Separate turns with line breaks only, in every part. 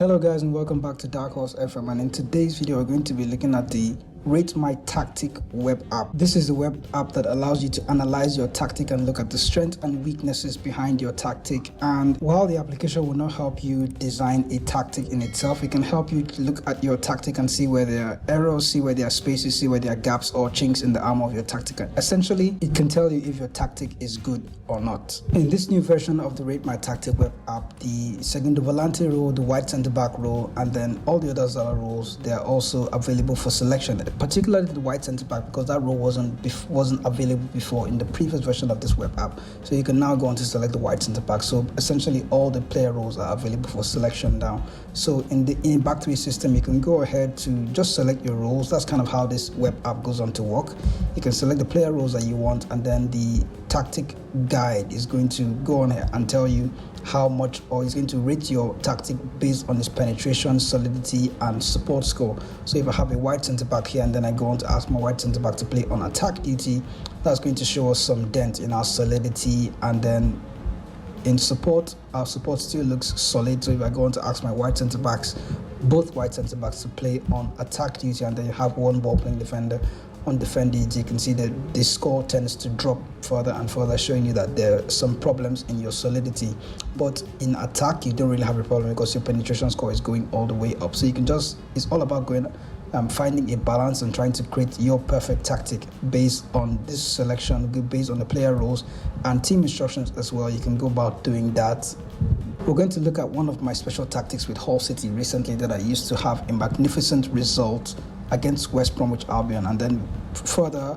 Hello guys and welcome back to DarkHorse FM, and in today's video we're going to be looking at the RateMyTactic web app. This is the web app that allows you to analyze your tactic and look at the strengths and weaknesses behind your tactic. And while the application will not help you design a tactic in itself, it can help you to look at your tactic and see where there are errors, see where there are spaces, see where there are gaps or chinks in the armor of your tactic. Essentially, it can tell you if your tactic is good or not. In this new version of the RateMyTactic web app, the Segundo Volante role, the wide center back role, and then all the other Zala roles, they are also available for selection, particularly the wide center back, because that role wasn't available before in the previous version of this web app. So you can now go on to select the wide center back. So essentially all the player roles are available for selection now. So in the back 3 system, you can go ahead to just select your roles. That's kind of how this web app goes on to work. You can select the player roles that you want, and then the tactic guide is going to go on here and tell you how much, or is going to rate your tactic based on its penetration, solidity, and support score. So if I have a wide center back here and then I go on to ask my wide center back to play on attack duty, that's going to show us some dent in our solidity. And then in support, our support still looks solid. So if I go on to ask my wide center backs, both wide center backs, to play on attack duty, and then you have one ball playing defender on defend duty, you can see that the score tends to drop further and further, showing you that there are some problems in your solidity. But in attack, you don't really have a problem because your penetration score is going all the way up. So you can just, it's all about going finding a balance and trying to create your perfect tactic based on this selection, based on the player roles and team instructions as well. You can go about doing that. We're going to look at one of my special tactics with Hull City recently that I used to have a magnificent result against West Bromwich Albion, and then further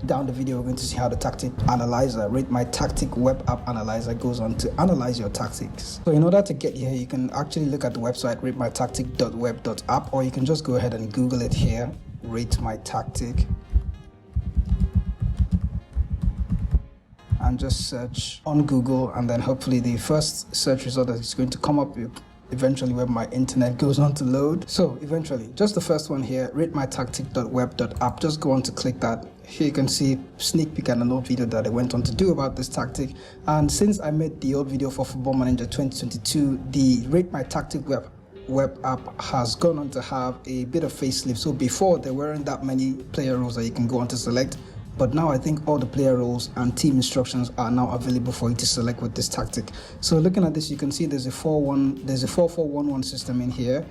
down the video we're going to see how the tactic analyzer, RateMyTactic web app analyzer, goes on to analyze your tactics. So in order to get here, you can actually look at the website ratemytactic.web.app, or you can just go ahead and Google it here, RateMyTactic, and just search on Google, and then hopefully the first search result that is going to come up with eventually where my internet goes on to load. So eventually, just the first one here, ratemytactic.web.app, just go on to click that. Here you can see sneak peek and an old video that I went on to do about this tactic. And since I made the old video for Football Manager 2022, the RateMyTactic web app has gone on to have a bit of facelift. So before, there weren't that many player roles that you can go on to select, but now I think all the player roles and team instructions are now available for you to select with this tactic. So looking at this, you can see there's a 4-4-1-1 system in here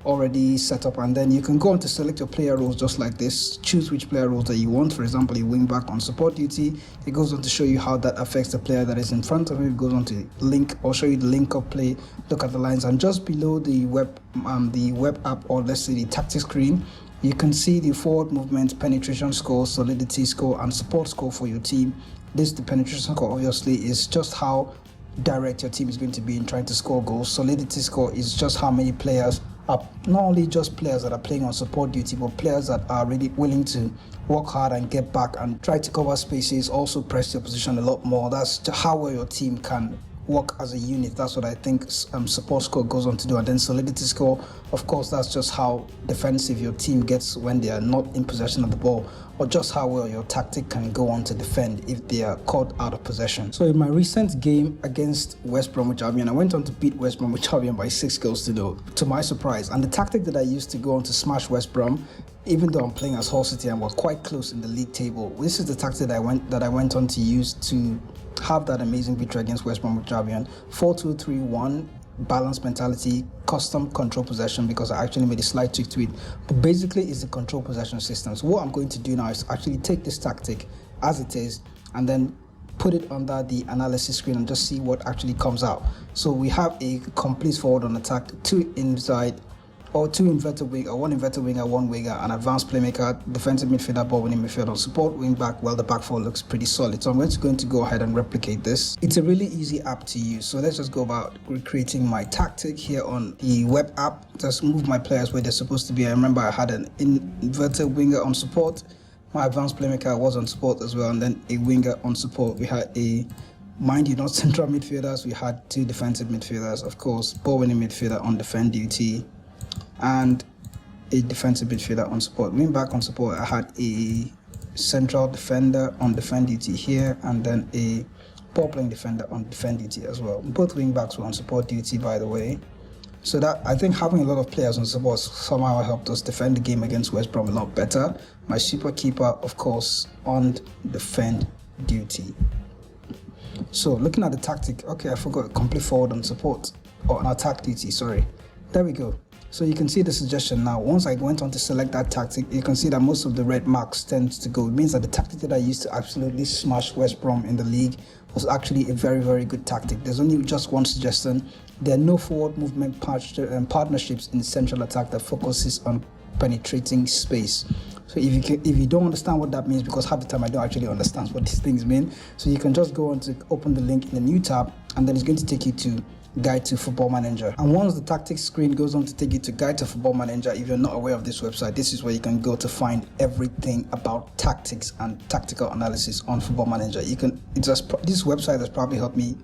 already set up, and then you can go on to select your player roles just like this. Choose which player roles that you want. For example, a wing back on support duty. It goes on to show you how that affects the player that is in front of you. It goes on to link or show you the link up play, look at the lines, and just below the web app, or let's say the tactic screen, you can see the forward movement, penetration score, solidity score, and support score for your team. The penetration score obviously is just how direct your team is going to be in trying to score goals. Solidity score is just how many players are, not only just players that are playing on support duty, but players that are really willing to work hard and get back and try to cover spaces, also press your position a lot more. That's how well your team can work as a unit. That's what I think support score goes on to do. And then solidity score, of course, that's just how defensive your team gets when they are not in possession of the ball, or just how well your tactic can go on to defend if they are caught out of possession. So in my recent game against West Bromwich Albion, I went on to beat West Bromwich Albion by 6 goals to 0, to my surprise. And the tactic that I used to go on to smash West Brom, even though I'm playing as Hull City and we're quite close in the league table, this is the tactic that I went on to use to have that amazing victory against West Bromwich Albion. 4-2-3-1, balanced mentality, custom control possession, because I actually made a slight tweak to it, but basically it's the control possession system. So what I'm going to do now is actually take this tactic as it is and then put it under the analysis screen and just see what actually comes out. So we have a complete forward on attack, 2 inside, or 2 inverted winger, 1 inverted winger, 1 winger, an advanced playmaker, defensive midfielder, ball winning midfielder, on support, wing back. Well, the back four looks pretty solid. So I'm going to go ahead and replicate this. It's a really easy app to use. So let's just go about recreating my tactic here on the web app. Just move my players where they're supposed to be. I remember I had an inverted winger on support. My advanced playmaker was on support as well, and then a winger on support. We had mind you, not central midfielders. We had 2 defensive midfielders, of course, ball winning midfielder on defend duty, and a defensive midfielder on support. Wing back on support, I had a central defender on defend duty here, and then a ball playing defender on defend duty as well. Both wing backs were on support duty, by the way. So that I think having a lot of players on support somehow helped us defend the game against West Brom a lot better. My super keeper, of course, on defend duty. So looking at the tactic, okay, I forgot complete forward on support or on attack duty, sorry. There we go. So you can see the suggestion now. Once I went on to select that tactic, you can see that most of the red marks tend to go. It means that the tactic that I used to absolutely smash West Brom in the league was actually a very, very good tactic. There's only just one suggestion. There are no forward movement partnerships in central attack that focuses on penetrating space. So if you don't understand what that means, because half the time I don't actually understand what these things mean, so you can just go on to open the link in the new tab, and then it's going to take you to Guide to Football Manager. And once the tactics screen goes on to take you to Guide to Football Manager, if you're not aware of this website, this is where you can go to find everything about tactics and tactical analysis on Football Manager. This website has probably helped me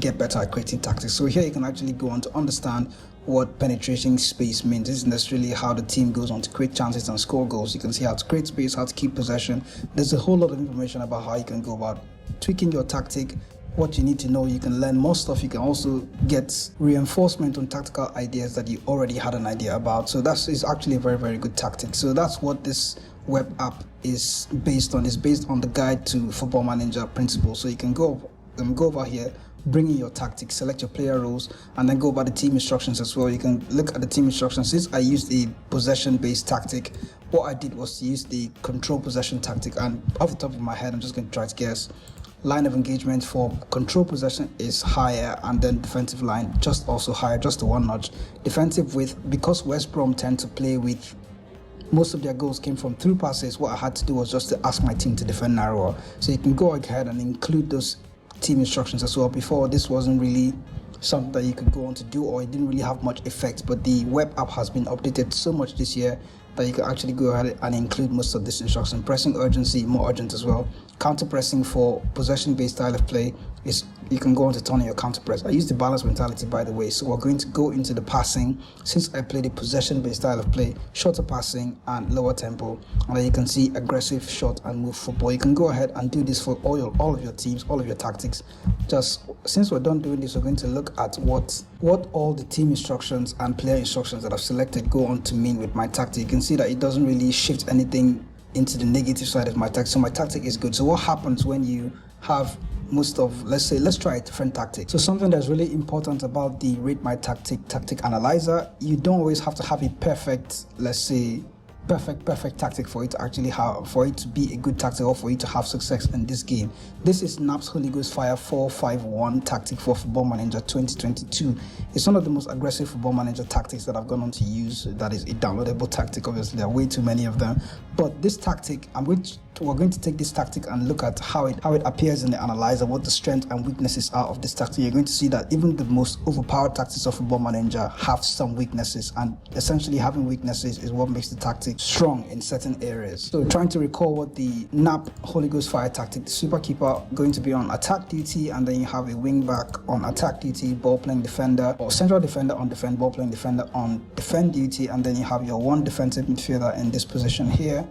get better at creating tactics. So here you can actually go on to understand what penetration space means. This is necessarily how the team goes on to create chances and score goals. You can see how to create space, how to keep possession. There's a whole lot of information about how you can go about tweaking your tactic, what you need to know. You can learn more stuff. You can also get reinforcement on tactical ideas that you already had an idea about. So that is actually a very, very good tactic. So that's what this web app is based on. It's based on the Guide to Football Manager principle. So you can go over here, bring in your tactics, select your player roles, and then go by the team instructions as well. You can look at the team instructions. Since I used a possession-based tactic, what I did was to use the control possession tactic. And off the top of my head, I'm just going to try to guess. Line of engagement for control possession is higher, and then defensive line just also higher, just a one notch. Defensive width, because West Brom tend to play with most of their goals came from through passes, what I had to do was just to ask my team to defend narrower. So you can go ahead and include those team instructions as well. Before, this wasn't really something that you could go on to do, or it didn't really have much effect, but the web app has been updated so much this year that you can actually go ahead and include most of this instruction. Pressing urgency, more urgent as well. Counter pressing for possession based style of play is you can go on to turn on your counter press. I use the balance mentality, by the way, so we're going to go into the passing. Since I play the possession based style of play, shorter passing and lower tempo, and then you can see aggressive short and move football. You can go ahead and do this for all of your teams, all of your tactics. Just since we're done doing this, we're going to look at what all the team instructions and player instructions that I've selected go on to mean with my tactic. You can see that it doesn't really shift anything into the negative side of my tactic, so my tactic is good. So what happens when you have most of, let's try a different tactic. So something that's really important about the RateMyTactic tactic analyzer, you don't always have to have a perfect, perfect tactic for it to actually have, for it to be a good tactic, or for you to have success in this game. This is NAP's Holy Ghost Fire 451 tactic for Football Manager 2022. It's one of the most aggressive Football Manager tactics that I've gone on to use. That is a downloadable tactic. Obviously, there are way too many of them, but this tactic, we're going to take this tactic and look at how it appears in the analyzer, what the strengths and weaknesses are of this tactic. You're going to see that even the most overpowered tactics of Football Manager have some weaknesses, and essentially having weaknesses is what makes the tactic strong in certain areas. So trying to recall what the NAP Holy Ghost Fire tactic, the super keeper going to be on attack duty, and then you have a wing back on attack duty, ball playing defender, or central defender on defend, ball playing defender on defend duty, and then you have your one defensive midfielder in this position here.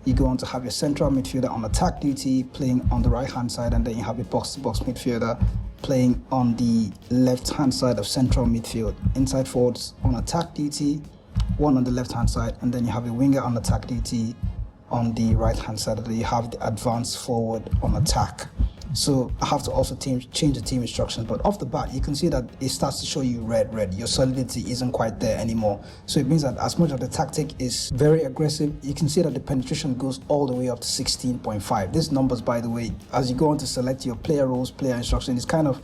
You go on to have your central midfielder on attack duty playing on the right hand side, and then you have a box-to-box midfielder playing on the left hand side of central midfield. Inside forwards on attack duty, one on the left hand side, and then you have a winger on attack duty on the right hand side, and then you have the advanced forward on attack. So I have to also change the team instructions, but off the bat you can see that it starts to show you red. Your solidity isn't quite there anymore. So it means that as much of the tactic is very aggressive, you can see that the penetration goes all the way up to 16.5. These numbers, by the way, as you go on to select your player roles, player instruction, is kind of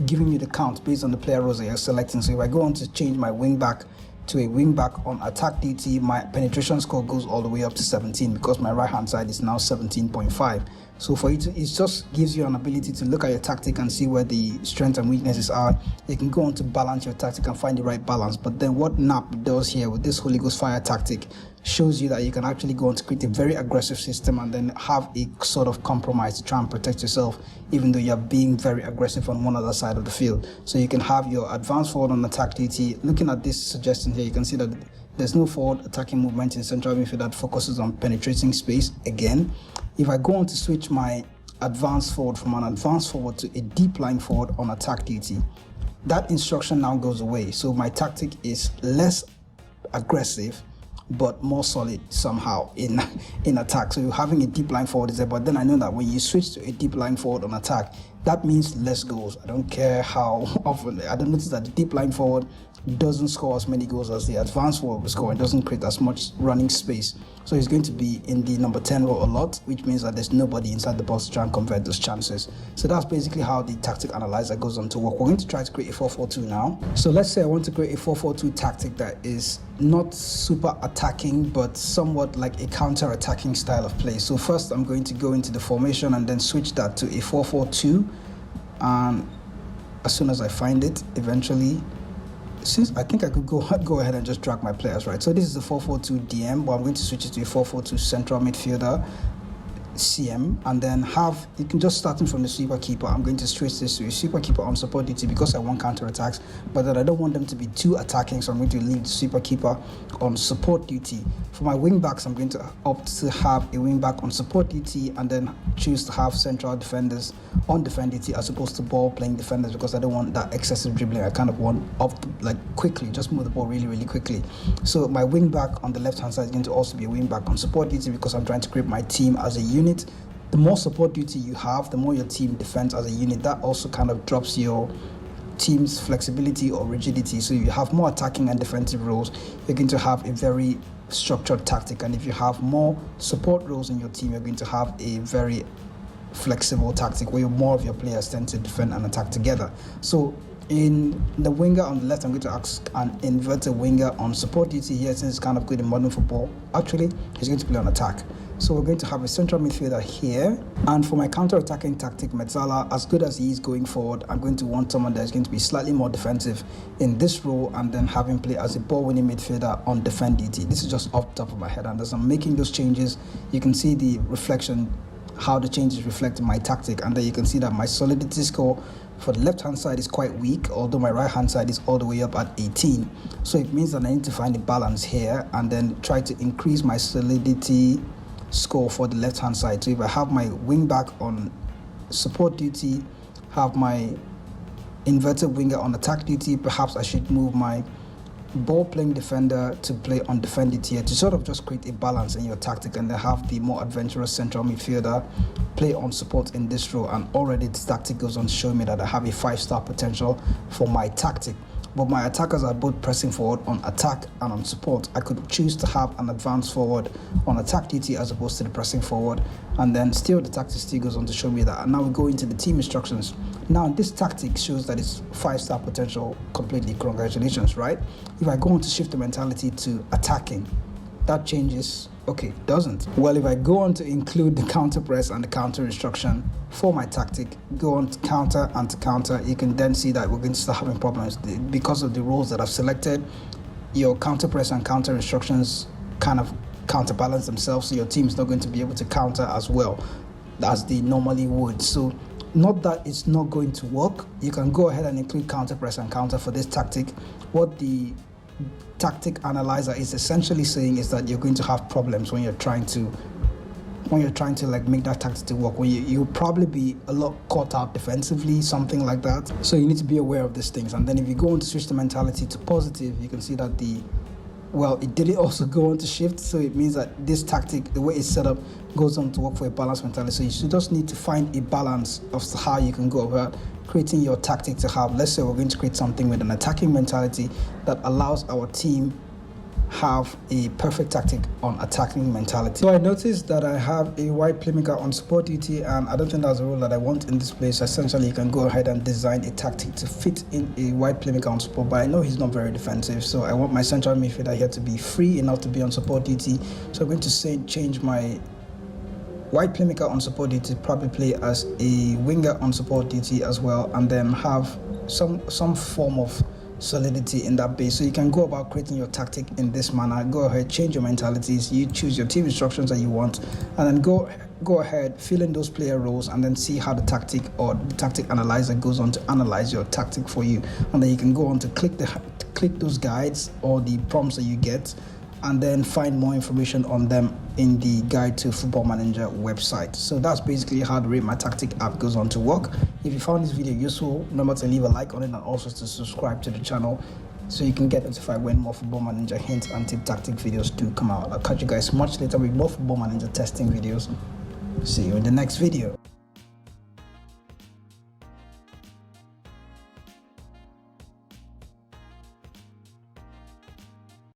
giving you the count based on the player roles that you're selecting. So if I go on to change my wing back to a wing back on attack DT, my penetration score goes all the way up to 17, because my right hand side is now 17.5. So for it just gives you an ability to look at your tactic and see where the strengths and weaknesses are. You can go on to balance your tactic and find the right balance. But then what NAP does here with this Holy Ghost Fire tactic shows you that you can actually go on to create a very aggressive system and then have a sort of compromise to try and protect yourself, even though you're being very aggressive on one other side of the field. So you can have your advanced forward on attack DT. Looking at this suggestion here, you can see that there's no forward attacking movement in central midfield that focuses on penetrating space. Again, if I go on to switch my advanced forward from an advanced forward to a deep lying forward on attack DT, that instruction now goes away. So my tactic is less aggressive but more solid somehow in attack. So you're having a deep line forward is there, but then I know that when you switch to a deep line forward on attack, that means less goals. I don't care how often. I don't notice that the deep line forward doesn't score as many goals as the advanced forward will score. It doesn't create as much running space. So he's going to be in the number 10 role a lot, which means that there's nobody inside the box to try and convert those chances. So that's basically how the tactic analyzer goes on to work. We're going to try to create a 4-4-2 now. So let's say I want to create a 4-4-2 tactic that is not super attacking, but somewhat like a counter-attacking style of play. So first I'm going to go into the formation and then switch that to a 4-4-2. And as soon as I find it, eventually, since I think I could go ahead and just drag my players, right? So this is the 4-4-2 DM, but I'm going to switch it to a 4-4-2 central midfielder CM, and then you can just starting from the sweeper keeper. I'm going to switch this to a sweeper keeper on support duty because I want counter attacks, but then I don't want them to be too attacking, so I'm going to leave the sweeper keeper on support duty. For my wing backs, I'm going to opt to have a wing back on support duty and then choose to have central defenders on defend duty as opposed to ball playing defenders, because I don't want that excessive dribbling. I kind of want quickly, just move the ball really quickly. So my wing back on the left hand side is going to also be a wing back on support duty because I'm trying to grip my team as a unit. The more support duty you have, the more your team defends as a unit. That also kind of drops your team's flexibility or rigidity. So you have more attacking and defensive roles, you're going to have a very structured tactic. And if you have more support roles in your team, you're going to have a very flexible tactic where more of your players tend to defend and attack together. So in the winger on the left, I'm going to ask an inverted winger on support duty here, since it's kind of good in modern football. Actually, he's going to play on attack. So we're going to have a central midfielder here. And for my counter-attacking tactic, Metzala, as good as he is going forward, I'm going to want someone that is going to be slightly more defensive in this role, and then have him play as a ball-winning midfielder on defend duty. This is just off the top of my head, and as I'm making those changes, you can see the reflection, how the changes reflect in my tactic, and then you can see that my solidity score for the left hand side is quite weak, although my right hand side is all the way up at 18. So it means that I need to find a balance here and then try to increase my solidity score for the left hand side. So if I have my wing back on support duty, have my inverted winger on attack duty, perhaps I should move my ball playing defender to play on defend duty here to sort of just create a balance in your tactic, and then have the more adventurous central midfielder play on support in this role. And already this tactic goes on to show me that I have a 5-star potential for my tactic. But my attackers are both pressing forward on attack and on support. I could choose to have an advanced forward on attack duty as opposed to the pressing forward, and then still the tactic still goes on to show me that. And now we go into the team instructions. Now this tactic shows that it's 5-star potential completely. Congratulations, right? If I go on to shift the mentality to attacking, that changes. Okay, doesn't. Well, if I go on to include the counter press and the counter instruction for my tactic, go on to counter and to counter, you can then see that we're going to start having problems because of the roles that I've selected. Your counter press and counter instructions kind of counterbalance themselves, so your team is not going to be able to counter as well as they normally would. So not that it's not going to work. You can go ahead and include counter press and counter for this tactic. What the tactic analyzer is essentially saying is that you're going to have problems when you're trying to like make that tactic to work, when you'll probably be a lot caught out defensively, something like that. So you need to be aware of these things. And then if you go on to switch the mentality to positive, you can see that it did also go on to shift. So it means that this tactic, the way it's set up, goes on to work for a balanced mentality. So you should just need to find a balance of how you can go about creating your tactic to have. Let's say we're going to create something with an attacking mentality that allows our team have a perfect tactic on attacking mentality. So I noticed that I have a wide playmaker on support duty, and I don't think that's a role that I want in this place. Essentially, you can go ahead and design a tactic to fit in a wide playmaker on support, but I know he's not very defensive, so I want my central midfielder here to be free enough to be on support duty. So I'm going to change my wide playmaker on support duty, probably play as a winger on support duty as well, and then have some form of solidity in that base. So you can go about creating your tactic in this manner. Go ahead, change your mentalities, you choose your team instructions that you want, and then go ahead, fill in those player roles, and then see how the tactic or the tactic analyzer goes on to analyze your tactic for you. And then you can go on to click those guides or the prompts that you get, and then find more information on them in the guide to Football Manager website. So that's basically how the RateMyTactic app goes on to work. If you found this video useful, remember to leave a like on it and also to subscribe to the channel so you can get notified when more Football Manager hint and tip tactic videos do come out. I'll catch you guys much later with more Football Manager testing videos. See you in the next video.